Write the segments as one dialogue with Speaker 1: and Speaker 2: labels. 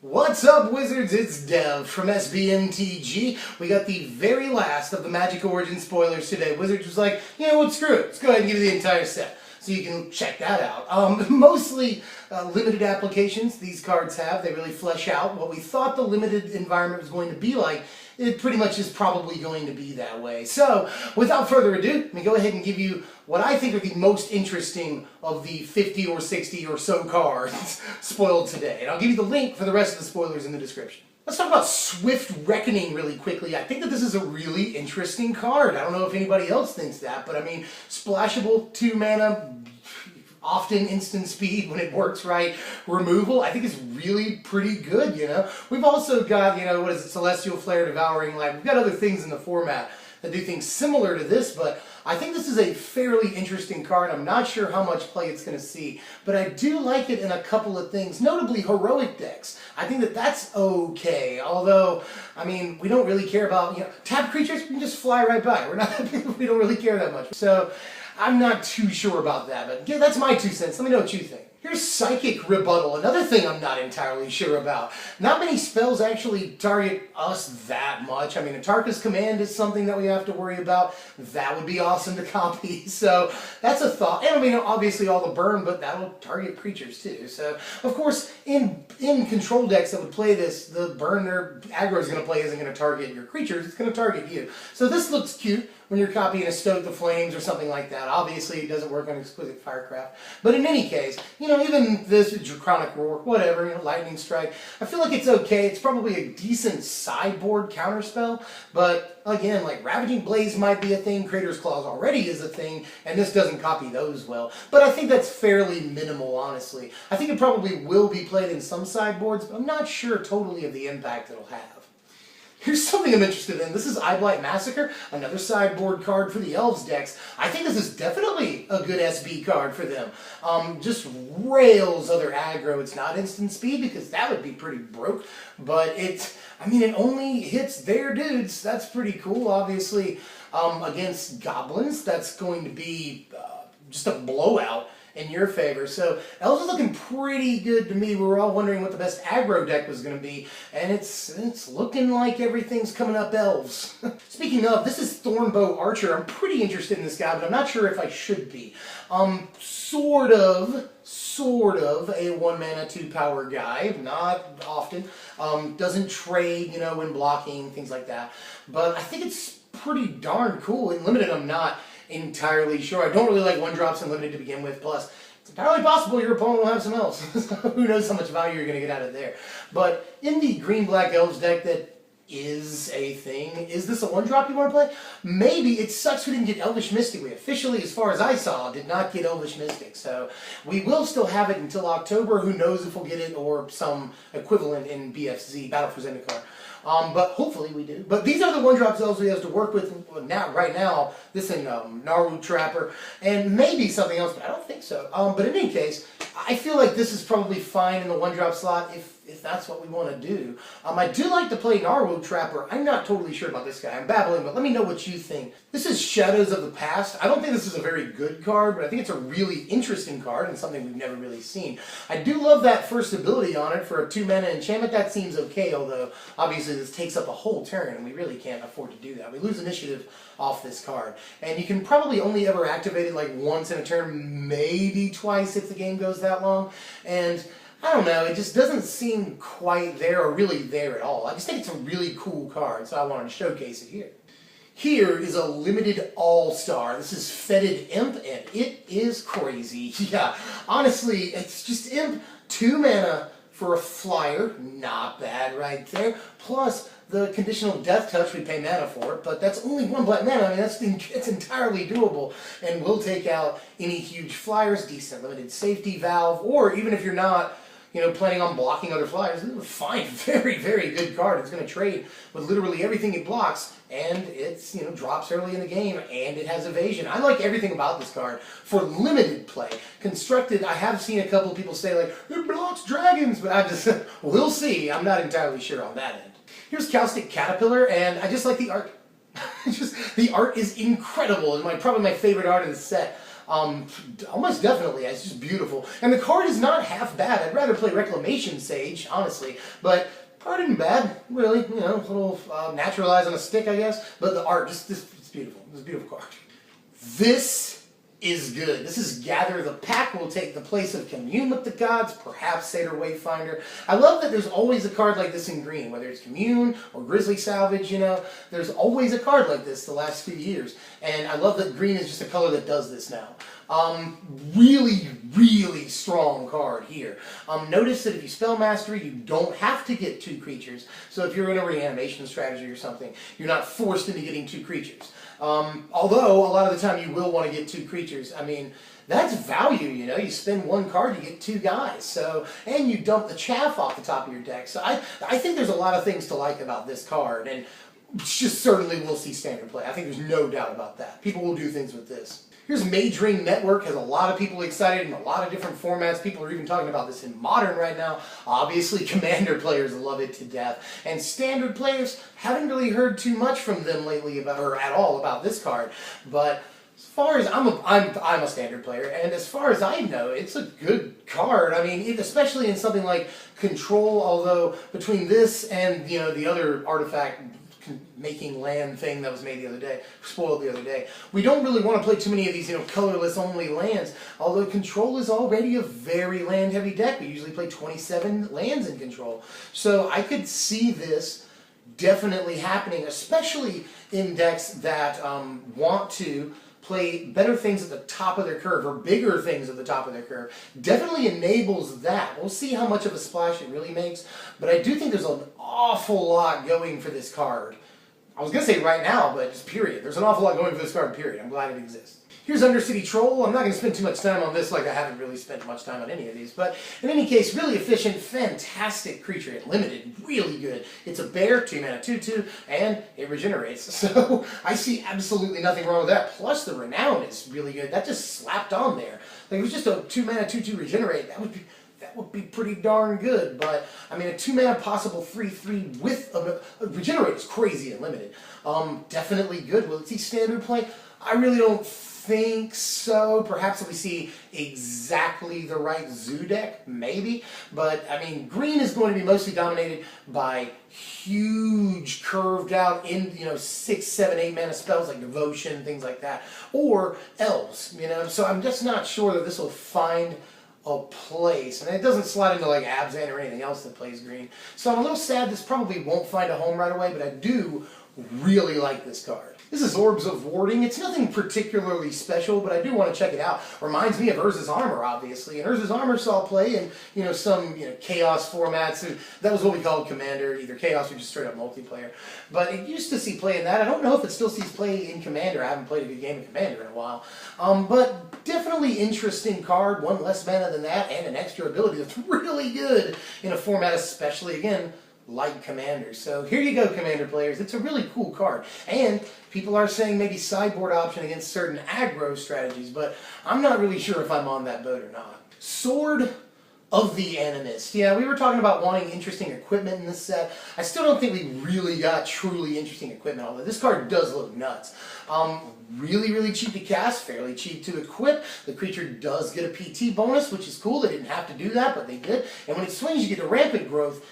Speaker 1: What's up, Wizards? It's Dev from SBMTG. We got the very last of the Magic Origin spoilers today. Wizards was like, you know what, screw it. Let's go ahead and give you the entire set. So you can check that out. Mostly limited applications these cards have. They really flesh out what we thought the limited environment was going to be like. It pretty much is probably going to be that way. So, without further ado, let me go ahead and give you what I think are the most interesting of the 50 or 60 or so cards spoiled today. And I'll give you the link for the rest of the spoilers in the description. Let's talk about Swift Reckoning really quickly. I think that this is a really interesting card. I don't know if anybody else thinks that, but I mean, splashable, 2 mana, often instant speed when it works right. Removal, I think is really pretty good, you know. We've also got, you know, what is it, Celestial Flare, Devouring Light. We've got other things in the format that do things similar to this, but I think this is a fairly interesting card. I'm not sure how much play it's going to see, but I do like it in a couple of things, notably heroic decks. I think that that's okay, although, I mean, we don't really care about, you know, tap creatures, we can just fly right by. We don't really care that much. So, I'm not too sure about that, but yeah, that's my 2 cents. Let me know what you think. Here's Psychic Rebuttal, another thing I'm not entirely sure about. Not many spells actually target us that much. I mean, Atarka's Command is something that we have to worry about. That would be awesome to copy. So that's a thought. And I mean, obviously all the burn, but that'll target creatures too. So, of course, in control decks that would play this, the burn their aggro is going to play isn't going to target your creatures. It's going to target you. So this looks cute when you're copying a Stoke the Flames or something like that. Obviously, it doesn't work on Exquisite Firecraft. But in any case, you know, even this Draconic Roar, whatever, you know, Lightning Strike, I feel like it's okay. It's probably a decent sideboard counterspell, but again, like Ravaging Blaze might be a thing, Crater's Claws already is a thing, and this doesn't copy those well. But I think that's fairly minimal, honestly. I think it probably will be played in some sideboards, but I'm not sure totally of the impact it'll have. Here's something I'm interested in. This is Eyeblight Massacre, another sideboard card for the Elves decks. I think this is definitely a good SB card for them. Just rails other aggro. It's not instant speed because that would be pretty broke, but it only hits their dudes. That's pretty cool. Obviously, against Goblins, that's going to be just a blowout in your favor. So Elves is looking pretty good to me. We were all wondering what the best aggro deck was going to be, and it's looking like everything's coming up Elves. Speaking of, this is Thornbow Archer. I'm pretty interested in this guy, but I'm not sure if I should be. Sort of a 1 mana 2 power guy, not often. Doesn't trade, you know, when blocking, things like that. But I think it's pretty darn cool. In Limited, I'm not entirely sure. I don't really like 1-drops in Limited to begin with, plus it's entirely possible your opponent will have some else. Who knows how much value you're going to get out of there. But in the green-black Elves deck that is a thing, is this a 1-drop you want to play? Maybe. It sucks we didn't get Elvish Mystic. We officially, as far as I saw, did not get Elvish Mystic. So we will still have it until October. Who knows if we'll get it or some equivalent in BFZ, Battle for Zendikar. But hopefully we do. But these are the 1-drop spells we have to work with right now. This and Naru Trapper, and maybe something else, but I don't think so. But in any case, I feel like this is probably fine in the 1-drop slot if that's what we want to do. I do like to play Naru Trapper. I'm not totally sure about this guy. I'm babbling, but let me know what you think. This is Shadows of the Past. I don't think this is a very good card, but I think it's a really interesting card and something we've never really seen. I do love that first ability on it for a 2 mana enchantment. That seems okay, although obviously this takes up a whole turn and we really can't afford to do that. We lose initiative off this card. And you can probably only ever activate it like once in a turn, maybe twice if the game goes that long. And I don't know, it just doesn't seem quite there or really there at all. I just think it's a really cool card, so I wanted to showcase it here. Here is a limited all-star. This is Fetid Imp, and it is crazy. Yeah, honestly, it's just Imp, 2 mana for a flyer. Not bad right there. Plus, the conditional Death Touch, we pay mana for it, but that's only 1 black mana. I mean, it's entirely doable, and we'll take out any huge flyers, decent limited safety valve, or even if you're not, you know, planning on blocking other flyers, this is a fine, very, very good card. It's going to trade with literally everything it blocks, and it's, you know, drops early in the game, and it has evasion. I like everything about this card for limited play. Constructed, I have seen a couple of people say, like, it blocks dragons, but I just, we'll see. I'm not entirely sure on that end. Here's Caustic Caterpillar, and I just like the art. The art is incredible. It's probably my favorite art in the set. Almost definitely, it's just beautiful. And the card is not half bad. I'd rather play Reclamation Sage, honestly, but card isn't bad, really. You know, a little naturalized on a stick, I guess. But the art, it's beautiful. It's a beautiful card. This is good. This is Gather the Pack will take the place of Commune with the Gods, perhaps Satyr Wayfinder. I love that there's always a card like this in green, whether it's Commune or Grizzly Salvage, you know, there's always a card like this the last few years. And I love that green is just a color that does this now. Really, really strong card here. Notice that if you spell mastery, you don't have to get 2 creatures. So if you're in a reanimation strategy or something, you're not forced into getting 2 creatures. Although, a lot of the time you will want to get 2 creatures. I mean, that's value, you know. You spend 1 card, you get 2 guys. So, and you dump the chaff off the top of your deck. So I think there's a lot of things to like about this card. And just certainly we'll see standard play. I think there's no doubt about that. People will do things with this. Here's Mage Ring Network, has a lot of people excited in a lot of different formats. People are even talking about this in Modern right now. Obviously, Commander players love it to death. And Standard players, haven't really heard too much from them lately about, or at all about this card. But as far as, I'm a Standard player, and as far as I know, it's a good card. I mean, especially in something like Control, although between this and, you know, the other artifact making land thing that was made the other day, spoiled the other day. We don't really want to play too many of these, you know, colorless only lands, although Control is already a very land heavy deck. We usually play 27 lands in Control. So I could see this definitely happening, especially in decks that want to play better things at the top of their curve, or bigger things at the top of their curve. Definitely enables that. We'll see how much of a splash it really makes, but I do think there's an awful lot going for this card. I was going to say right now, but just period. There's an awful lot going for this card, period. I'm glad it exists. Here's Undercity Troll. I'm not going to spend too much time on this, like I haven't really spent much time on any of these, but in any case, really efficient, fantastic creature. It limited, really good. It's a bear, 2 mana, 2/2, and it regenerates. So I see absolutely nothing wrong with that. Plus the Renown is really good. That just slapped on there. Like, if it was just a 2 mana, 2/2 regenerate, that would be pretty darn good. But I mean, a 2 mana possible 3/3 with a regenerate is crazy and limited. Definitely good. Will it see standard play? I really don't think so. Perhaps if we see exactly the right zoo deck, maybe. But I mean, green is going to be mostly dominated by huge curved out in, you know, 6, 7, 8 mana spells like Devotion, things like that, or elves, you know. So I'm just not sure that this will find a place, and it doesn't slide into like Abzan or anything else that plays green. So I'm a little sad this probably won't find a home right away, but I do really like this card. This is Orbs of Warding. It's nothing particularly special, but I do want to check it out. Reminds me of Urza's Armor, obviously, and Urza's Armor saw play in, you know, some, you know, Chaos formats. That was what we called Commander, either Chaos or just straight up multiplayer. But it used to see play in that. I don't know if it still sees play in Commander. I haven't played a good game of Commander in a while. But definitely interesting card. 1 less mana than that, and an extra ability that's really good in a format, especially, again, like Commander. So here you go, Commander players. It's a really cool card. And people are saying maybe sideboard option against certain aggro strategies, but I'm not really sure if I'm on that boat or not. Sword of the Animist. Yeah, we were talking about wanting interesting equipment in this set. I still don't think we really got truly interesting equipment, although this card does look nuts. Really, really cheap to cast, fairly cheap to equip. The creature does get a PT bonus, which is cool. They didn't have to do that, but they did. And when it swings, you get a Rampant Growth.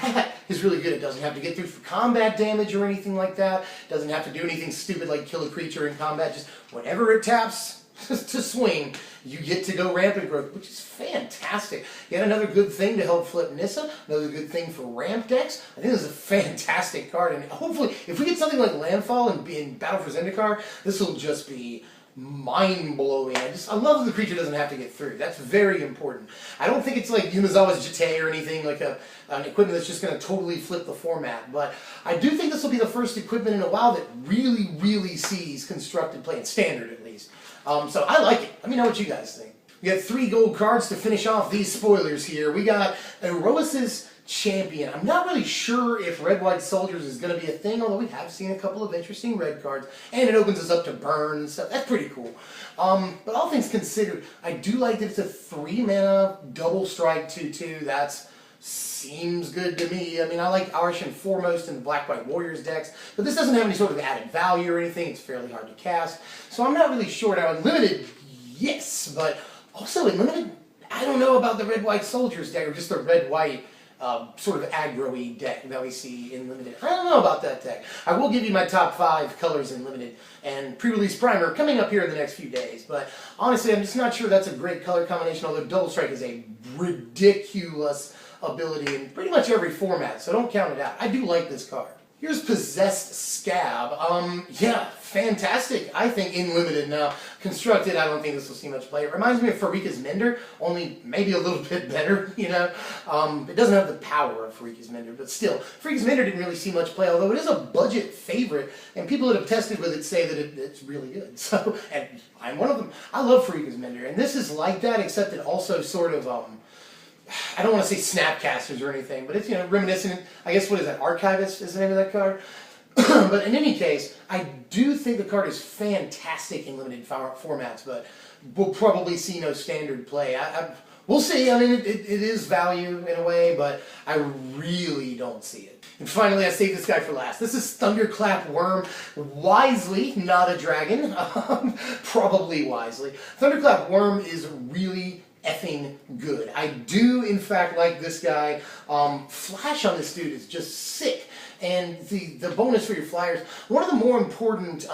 Speaker 1: That is really good. It doesn't have to get through for combat damage or anything like that. It doesn't have to do anything stupid like kill a creature in combat. Just whenever it taps to swing, you get to go Rampant Growth, which is fantastic. Yet another good thing to help flip Nissa, another good thing for ramp decks. I think this is a fantastic card, and hopefully, if we get something like Landfall and be in Battle for Zendikar, this will just be mind-blowing. I love that the creature doesn't have to get through. That's very important. I don't think it's like Yumizawa's Jite or anything, like an equipment that's just going to totally flip the format, but I do think this will be the first equipment in a while that really, really sees constructed play, in Standard at least. So I like it. Let me know what you guys think. We got 3 gold cards to finish off these spoilers here. We got Erois's Champion. I'm not really sure if Red-White Soldiers is going to be a thing, although we have seen a couple of interesting red cards, and it opens us up to burn and stuff. That's pretty cool. But all things considered, I do like that it's a 3 mana double strike 2/2. That seems good to me. I mean, I like Arishan Foremost in the Black-White Warriors decks, but this doesn't have any sort of added value or anything. It's fairly hard to cast, so I'm not really sure. Now, in Limited, yes, but also in limited, I don't know about the red-white soldiers deck, or just the red-white sort of aggro-y deck that we see in limited. I don't know about that deck. I will give you my top 5 colors in limited and pre-release primer coming up here in the next few days, but honestly, I'm just not sure that's a great color combination, although Double Strike is a ridiculous ability in pretty much every format, so don't count it out. I do like this card. Here's Possessed Scab. Yeah, fantastic, I think, in limited. Now, constructed, I don't think this will see much play. It reminds me of Farika's Mender, only maybe a little bit better, you know. It doesn't have the power of Farika's Mender, but still, Farika's Mender didn't really see much play, although it is a budget favorite, and people that have tested with it say that it's really good. So, and I'm one of them. I love Farika's Mender, and this is like that, except it also sort of, I don't want to say Snapcasters or anything, but it's, you know, reminiscent. I guess, what is that? Archivist is the name of that card. But in any case, I do think the card is fantastic in limited formats, but we'll probably see no standard play. We'll see. I mean, it is value in a way, but I really don't see it. And finally, I saved this guy for last. This is Thunderclap Worm. Wisely, not a dragon. Probably wisely. Thunderclap Worm is really effing good. I do, in fact, like this guy. Flash on this dude is just sick. And the bonus for your flyers, one of the more important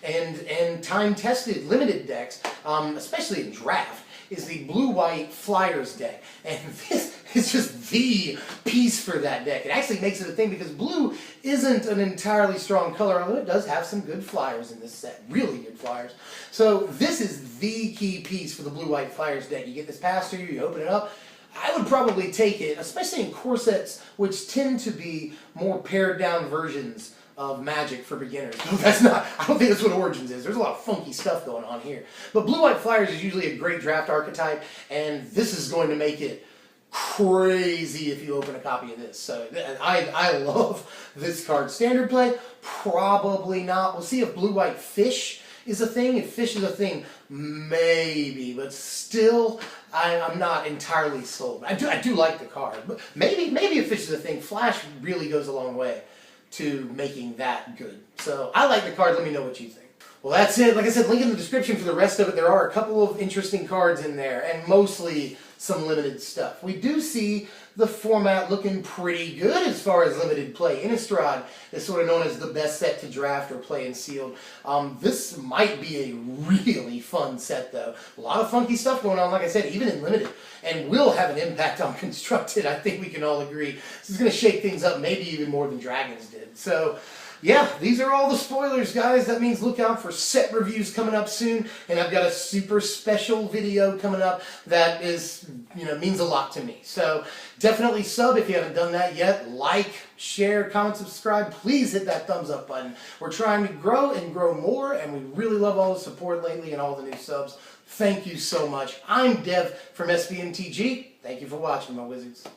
Speaker 1: and time-tested limited decks, especially in draft, is the blue-white flyers deck. And this is just the piece for that deck. It actually makes it a thing because blue isn't an entirely strong color, although it does have some good flyers in this set. Really good flyers. So this is the key piece for the blue-white flyers deck. You get this passed to you, you open it up. I would probably take it, especially in core sets, which tend to be more pared down versions of Magic for beginners. No, that's not, I don't think that's what Origins is. There's a lot of funky stuff going on here. But Blue-White Flyers is usually a great draft archetype, and this is going to make it crazy if you open a copy of this. So I love this card. Standard play? Probably not. We'll see if Blue-White Fish is a thing. If Fish is a thing, maybe. But still, I'm not entirely sold. I do like the card. But maybe if Fish is a thing, Flash really goes a long way to making that good. So I like the card. Let me know what you think. Well, that's it. Like I said, link in the description for the rest of it. There are a couple of interesting cards in there, and mostly some limited stuff. We do see the format looking pretty good as far as limited play. Innistrad is sort of known as the best set to draft or play in sealed. This might be a really fun set, though. A lot of funky stuff going on, like I said, even in limited, and will have an impact on constructed. I think we can all agree. This is going to shake things up, maybe even more than Dragons did. So yeah, these are all the spoilers, guys. That means look out for set reviews coming up soon, and I've got a super special video coming up that is, means a lot to me. So definitely sub if you haven't done that yet. Like, share, comment, subscribe. Please hit that thumbs up button. We're trying to grow and grow more, and we really love all the support lately and all the new subs. Thank you so much. I'm Dev from SBMTG. Thank you for watching, my wizards.